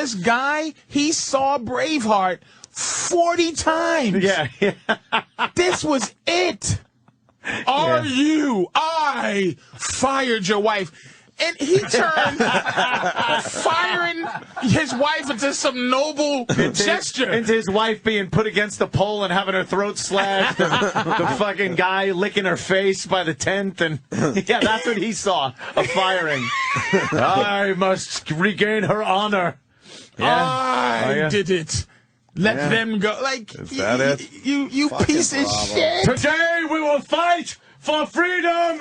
this guy, he saw Braveheart 40 times. Yeah. This was it. I fired your wife. And he turned firing his wife into some noble gesture. Into his wife being put against the pole and having her throat slashed. And the fucking guy licking her face by the tent. And yeah, that's what he saw, a firing. I must regain her honor. Yeah. I did it. Let them go. Like, is that it? You piece of shit. Today we will fight for freedom.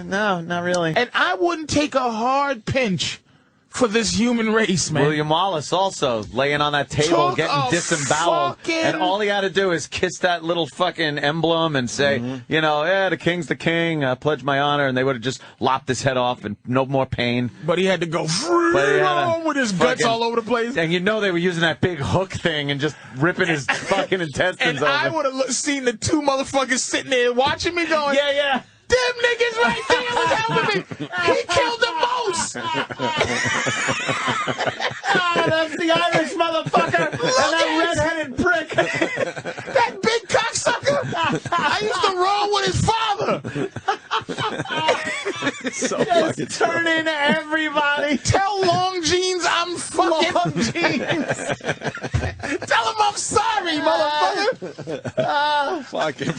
No, not really. And I wouldn't take a hard pinch for this human race, man. William Wallace also laying on that table, getting disemboweled. And all he had to do is kiss that little fucking emblem and say, the king's the king, I pledge my honor. And they would have just lopped his head off and no more pain. But he had to go freedom with his guts all over the place. And they were using that big hook thing and just ripping his fucking intestines open. I would have seen the two motherfuckers sitting there watching me going, yeah. Them niggas right there was helping me. He killed the most. That's the Irish motherfucker and that redheaded prick. That big cocksucker. I used to roll with his father. So fucking turning everybody. Tell Long Jeans I'm fucking Long Jeans. Tell him I'm sorry, motherfucker. Fucking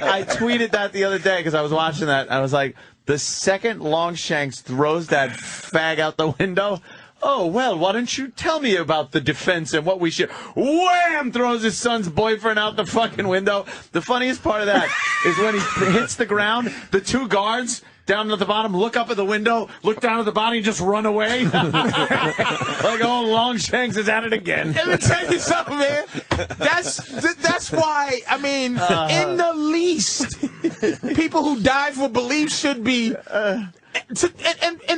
I tweeted that the other day because I was watching that. I was like, the second Longshanks throws that fag out the window, oh, well, why don't you tell me about the defense and what we should... Wham! Throws his son's boyfriend out the fucking window. The funniest part of that is when he hits the ground, the two guards down at the bottom look up at the window, look down at the body, and just run away. Like, Longshanks is at it again. Let me tell you something, man. That's why, I mean, in the least, people who die for belief should be... and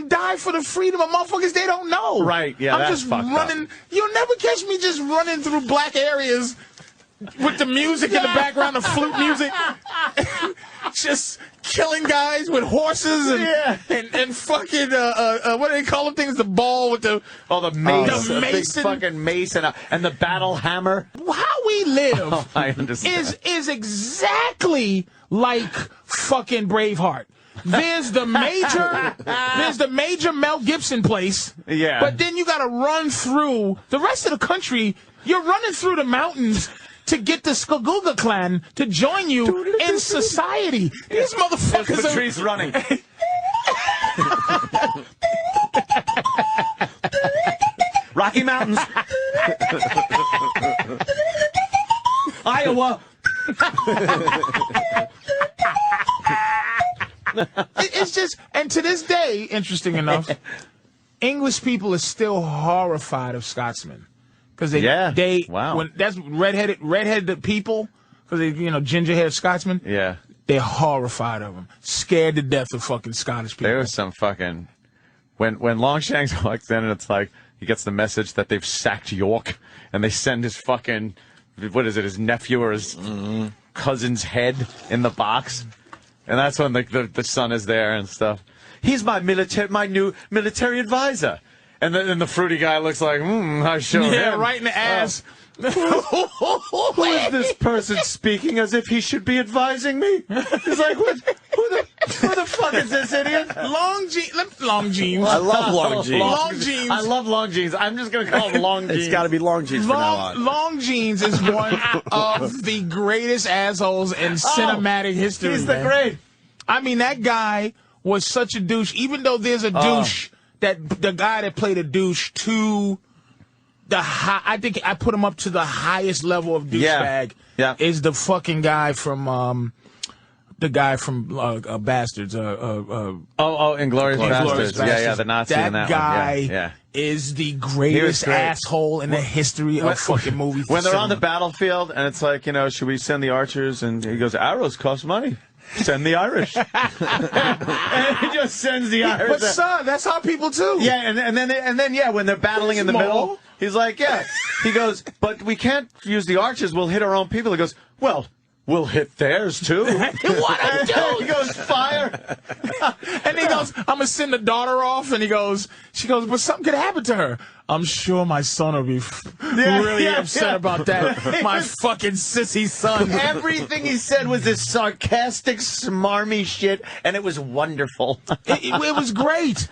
die for the freedom of motherfuckers they don't know. Right, yeah, I'm just running. You'll never catch me just running through black areas with the music in the background, the flute music. Just killing guys with horses and fucking what do they call them things? The ball with the mace, the big fucking mace and the battle hammer. How we live I understand. is exactly like fucking Braveheart. There's the major Mel Gibson place. Yeah. But then you got to run through the rest of the country. You're running through the mountains to get the Skaguga clan to join you in society. These motherfuckers are... Patrice running. Rocky Mountains. Iowa. It's just, and to this day, interesting enough, English people are still horrified of Scotsmen because when that's redheaded people because they ginger-haired Scotsmen. Yeah, they're horrified of them, scared to death of fucking Scottish people. There was some fucking when Longshanks walks in and it's like he gets the message that they've sacked York and they send his fucking his nephew or his cousin's head in the box. And that's when the son is there and stuff. He's my new military advisor. And then the fruity guy looks like, I show him. Yeah, right in the ass. Who is this person speaking as if he should be advising me? He's like, who the fuck is this idiot? Long jeans. I love long jeans. Long jeans. I love long jeans. I'm just going to call him long jeans. It's got to be long jeans from now on. Long jeans is one of the greatest assholes in cinematic history. He's the great. I mean, that guy was such a douche. Even though there's a douche, that the guy that played a douche to the high, I think I put him up to the highest level of douchebag. Yeah. Is the fucking guy from Bastards. Inglourious Bastards. Yeah, the Nazi in that guy one. Yeah. Is the greatest asshole in the history of fucking movies. When they're on the battlefield and it's like, should we send the archers? And he goes, arrows cost money. Send the Irish. And he just sends the Irish. But son, that's how people do. Yeah, and then when they're battling in the middle, he's like, yeah. He goes, but we can't use the archers. We'll hit our own people. He goes, well, we'll hit theirs, too. What I do? He goes, fire. And he goes, I'm going to send the daughter off. And she goes, but something could happen to her. I'm sure my son will be really upset about that. My fucking sissy son. Everything he said was this sarcastic, smarmy shit, and it was wonderful. It was great.